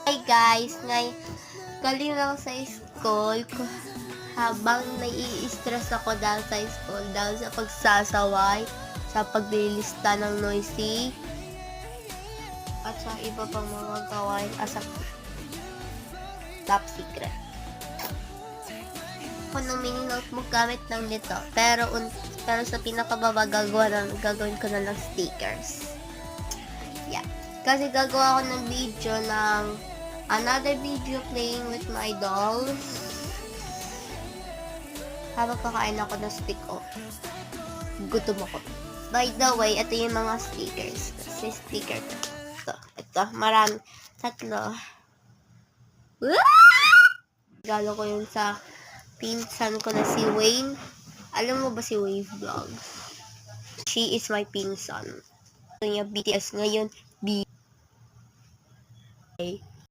Hi guys, galing lang sa school habang nai-stress ako dahil sa school, dahil sa pagsasaway, sa paglilista ng noisy, at sa iba pang mga gawain as a top secret. Kung ng mini notebook gamit lang nito, pero sa pinakababa gagawin ko na lang stickers. Yeah. Kasi gagawa ko ng video ng another video playing with my dolls habang kakain ako ng stick off. Gutom ako. By the way, ito yung mga stickers. Kasi sticker ito, marami, 3. Regalo ko yun sa pinsan ko na si Wayne. Alam mo ba si Wave Vlogs? She is my pinsan. Ito niya BTS ngayon.